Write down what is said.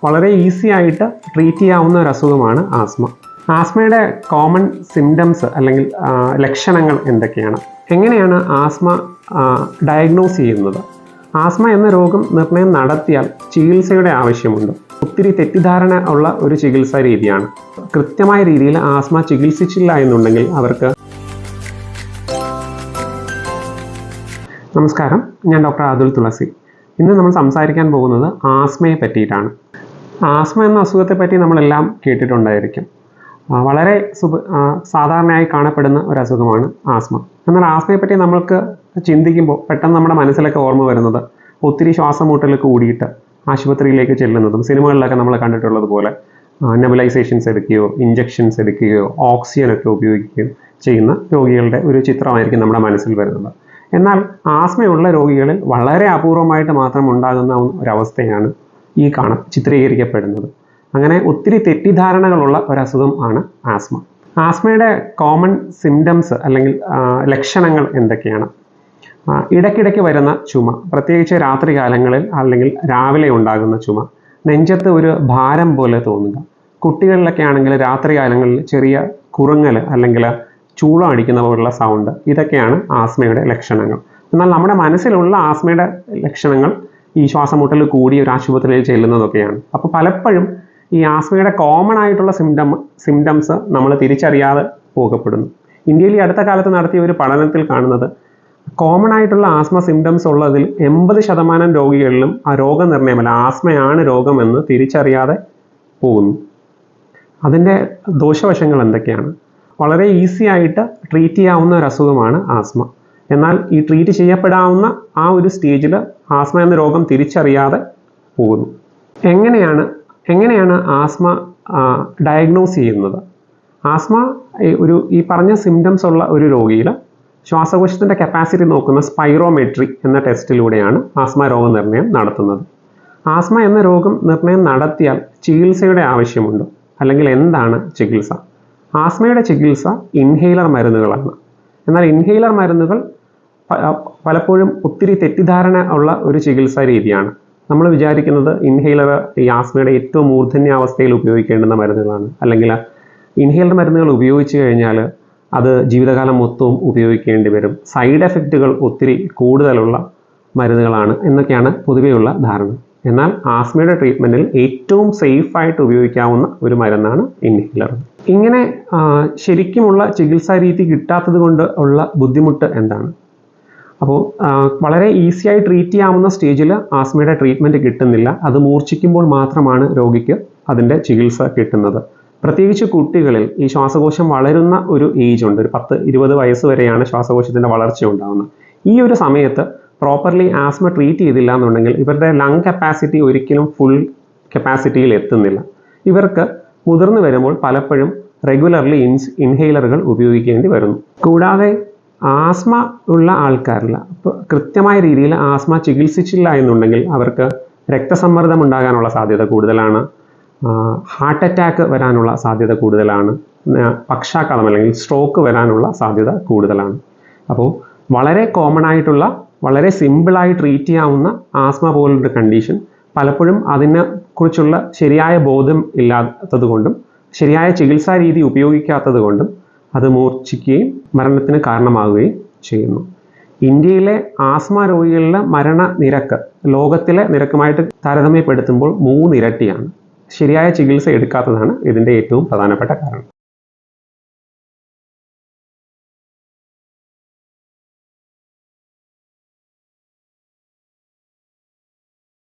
വളരെ ഈസി ആയിട്ട് ട്രീറ്റ് ചെയ്യാവുന്ന ഒരു അസുഖമാണ് ആസ്മ. ആസ്മയുടെ കോമൺ സിംറ്റംസ് അല്ലെങ്കിൽ ലക്ഷണങ്ങൾ എന്തൊക്കെയാണ്? എങ്ങനെയാണ് ആസ്മ ഡയഗ്നോസ് ചെയ്യുന്നത്? ആസ്മ എന്ന രോഗം നിർണയം നടത്തിയാൽ ചികിത്സയുടെ ആവശ്യമുണ്ട്. ഒത്തിരി തെറ്റിദ്ധാരണ ഉള്ള ഒരു ചികിത്സാ രീതിയാണ്. കൃത്യമായ രീതിയിൽ ആസ്മ ചികിത്സിച്ചില്ല എന്നുണ്ടെങ്കിൽ അവർക്ക്. നമസ്കാരം, ഞാൻ ഡോക്ടർ അതുൽ തുളസി. ഇന്ന് നമ്മൾ സംസാരിക്കാൻ പോകുന്നത് ആസ്മയെ പറ്റിയിട്ടാണ്. ആസ്മ എന്ന അസുഖത്തെ പറ്റി നമ്മളെല്ലാം കേട്ടിട്ടുണ്ടായിരിക്കും. വളരെ സാധാരണയായി കാണപ്പെടുന്ന ഒരു അസുഖമാണ് ആസ്മ. എന്നാൽ ആസ്മയെ പറ്റി നമ്മൾക്ക് ചിന്തിക്കുമ്പോൾ പെട്ടെന്ന് നമ്മുടെ മനസ്സിലൊക്കെ ഓർമ്മ വരുന്നത് ഒത്തിരി ശ്വാസം മുട്ടൽ കൂടിയിട്ട് ആശുപത്രിയിലേക്ക് ചെല്ലുന്നതും സിനിമകളിലൊക്കെ നമ്മൾ കണ്ടിട്ടുള്ളത് പോലെ നെബുലൈസേഷൻസ് എടുക്കുകയോ ഇഞ്ചക്ഷൻസ് എടുക്കുകയോ ഓക്സിജനൊക്കെ ഉപയോഗിക്കുകയോ ചെയ്യുന്ന രോഗികളുടെ ഒരു ചിത്രമായിരിക്കും നമ്മുടെ മനസ്സിൽ വരുന്നത്. എന്നാൽ ആസ്മയുള്ള രോഗികളിൽ വളരെ അപൂർവമായിട്ട് മാത്രം ഉണ്ടാകുന്ന ഒരവസ്ഥയാണ് ഈ ചിത്രീകരിക്കപ്പെടുന്നത്. അങ്ങനെ ഒത്തിരി തെറ്റിദ്ധാരണകളുള്ള ഒരസുഖം ആണ് ആസ്മ. ആസ്മയുടെ കോമൺ സിംറ്റംസ് അല്ലെങ്കിൽ ലക്ഷണങ്ങൾ എന്തൊക്കെയാണ്? ഇടയ്ക്കിടയ്ക്ക് വരുന്ന ചുമ, പ്രത്യേകിച്ച് രാത്രി കാലങ്ങളിൽ അല്ലെങ്കിൽ രാവിലെ ഉണ്ടാകുന്ന ചുമ, നെഞ്ചത്ത് ഒരു ഭാരം പോലെ തോന്നുക, കുട്ടികളിലൊക്കെ ആണെങ്കിൽ രാത്രി കാലങ്ങളിൽ ചെറിയ കുറുങ്ങൽ അല്ലെങ്കിൽ ചൂളം അടിക്കുന്ന പോലുള്ള സൗണ്ട്, ഇതൊക്കെയാണ് ആസ്മയുടെ ലക്ഷണങ്ങൾ. എന്നാൽ നമ്മുടെ മനസ്സിലുള്ള ആസ്മയുടെ ലക്ഷണങ്ങൾ ഈ ശ്വാസമുട്ടൽ കൂടി ഒരു ആശുപത്രിയിൽ ചെല്ലുന്നതൊക്കെയാണ്. അപ്പോൾ പലപ്പോഴും ഈ ആസ്മയുടെ കോമൺ ആയിട്ടുള്ള സിംറ്റംസ് നമ്മൾ തിരിച്ചറിയാതെ പോകപ്പെടുന്നു. ഇന്ത്യയിൽ ഈ അടുത്ത കാലത്ത് നടത്തിയ ഒരു പഠനത്തിൽ കാണുന്നത് കോമൺ ആയിട്ടുള്ള ആസ്മ സിംറ്റംസ് ഉള്ളതിൽ 80% രോഗികളിലും ആ രോഗനിർണയമല്ല, ആസ്മയാണ് രോഗമെന്ന് തിരിച്ചറിയാതെ പോകുന്നു. അതിൻ്റെ ദോഷവശങ്ങൾ എന്തൊക്കെയാണ്? വളരെ ഈസി ആയിട്ട് ട്രീറ്റ് ചെയ്യാവുന്ന ഒരു അസുഖമാണ് ആസ്മ. എന്നാൽ ഈ ട്രീറ്റ് ചെയ്യപ്പെടാവുന്ന ആ ഒരു സ്റ്റേജിൽ ആസ്മ എന്ന രോഗം തിരിച്ചറിയാതെ പോകുന്നു. എങ്ങനെയാണ് ആസ്മ ഡയഗ്നോസ് ചെയ്യുന്നത്? ആസ്മ ഈ പറഞ്ഞ സിംറ്റംസ് ഉള്ള ഒരു രോഗിയിൽ ശ്വാസകോശത്തിൻ്റെ കപ്പാസിറ്റി നോക്കുന്ന സ്പൈറോമെട്രി എന്ന ടെസ്റ്റിലൂടെയാണ് ആസ്മ രോഗനിർണയം നടത്തുന്നത്. ആസ്മ എന്ന രോഗം നിർണയം നടത്തിയാൽ ചികിത്സയുടെ ആവശ്യമുണ്ട്. അല്ലെങ്കിൽ എന്താണ് ചികിത്സ? ആസ്മയുടെ ചികിത്സ ഇൻഹേലർ മരുന്നുകളാണ്. എന്നാൽ ഇൻഹേലർ മരുന്നുകൾ പലപ്പോഴും ഒത്തിരി തെറ്റിദ്ധാരണ ഉള്ള ഒരു ചികിത്സാ രീതിയാണ്. നമ്മൾ വിചാരിക്കുന്നത് ഇൻഹേലർ ഈ ആസ്മയുടെ ഏറ്റവും മൂർധന്യാവസ്ഥയിൽ ഉപയോഗിക്കേണ്ടുന്ന മരുന്നുകളാണ്, അല്ലെങ്കിൽ ഇൻഹേലർ മരുന്നുകൾ ഉപയോഗിച്ച് കഴിഞ്ഞാൽ അത് ജീവിതകാലം മൊത്തവും ഉപയോഗിക്കേണ്ടി വരും, സൈഡ് എഫക്റ്റുകൾ ഒത്തിരി കൂടുതലുള്ള മരുന്നുകളാണ് എന്നൊക്കെയാണ് പൊതുവെയുള്ള ധാരണ. എന്നാൽ ആസ്മയുടെ ട്രീറ്റ്മെൻറ്റിൽ ഏറ്റവും സേഫായിട്ട് ഉപയോഗിക്കാവുന്ന ഒരു മരുന്നാണ് ഇൻഹേലർ. ഇങ്ങനെ ശരിക്കുമുള്ള ചികിത്സാ രീതി കിട്ടാത്തത് കൊണ്ട് ഉള്ള ബുദ്ധിമുട്ട് എന്താണ്? അപ്പോൾ വളരെ ഈസിയായി ട്രീറ്റ് ചെയ്യാവുന്ന സ്റ്റേജിൽ ആസ്മയുടെ ട്രീറ്റ്മെൻറ്റ് കിട്ടുന്നില്ല. അത് മൂർച്ഛിക്കുമ്പോൾ മാത്രമാണ് രോഗിക്ക് അതിൻ്റെ ചികിത്സ കിട്ടുന്നത്. പ്രത്യേകിച്ച് കുട്ടികളിൽ ഈ ശ്വാസകോശം വളരുന്ന ഒരു ഏജ് ഉണ്ട്. ഒരു 10-20 വയസ്സ് വരെയാണ് ശ്വാസകോശത്തിൻ്റെ വളർച്ച ഉണ്ടാകുന്നത്. ഈ ഒരു സമയത്ത് പ്രോപ്പർലി ആസ്മ ട്രീറ്റ് ചെയ്തില്ല എന്നുണ്ടെങ്കിൽ ഇവരുടെ ലങ് കപ്പാസിറ്റി ഒരിക്കലും ഫുൾ കപ്പാസിറ്റിയിൽ എത്തുന്നില്ല. ഇവർക്ക് മുതിർന്നു വരുമ്പോൾ പലപ്പോഴും റെഗുലർലി ഇൻഹേലറുകൾ ഉപയോഗിക്കേണ്ടി വരുന്നു. കൂടാതെ ആസ്മ ഉള്ള ആൾക്കാരിൽ കൃത്യമായ രീതിയിൽ ആസ്മ ചികിത്സിച്ചില്ല എന്നുണ്ടെങ്കിൽ അവർക്ക് രക്തസമ്മർദ്ദം ഉണ്ടാകാനുള്ള സാധ്യത കൂടുതലാണ്, ഹാർട്ട് അറ്റാക്ക് വരാനുള്ള സാധ്യത കൂടുതലാണ്, പക്ഷാഘാതം അല്ലെങ്കിൽ സ്ട്രോക്ക് വരാനുള്ള സാധ്യത കൂടുതലാണ്. അപ്പോൾ വളരെ കോമൺ ആയിട്ടുള്ള വളരെ സിമ്പിളായി ട്രീറ്റ് ചെയ്യാവുന്ന ആസ്മ പോലുള്ളൊരു കണ്ടീഷൻ പലപ്പോഴും അതിനെക്കുറിച്ചുള്ള ശരിയായ ബോധം ഇല്ലാത്തത് കൊണ്ടും ശരിയായ ചികിത്സാ രീതി ഉപയോഗിക്കാത്തത് കൊണ്ടും അത് മൂർച്ഛിക്കുകയും മരണത്തിന് കാരണമാവുകയും ചെയ്യുന്നു. ഇന്ത്യയിലെ ആസ്മ രോഗികളുടെ മരണനിരക്ക് ലോകത്തിലെ നിരക്കുമായിട്ട് താരതമ്യപ്പെടുത്തുമ്പോൾ 3 ഇരട്ടിയാണ്. ശരിയായ ചികിത്സ എടുക്കാത്തതാണ് ഇതിൻ്റെ ഏറ്റവും പ്രധാനപ്പെട്ട കാരണം.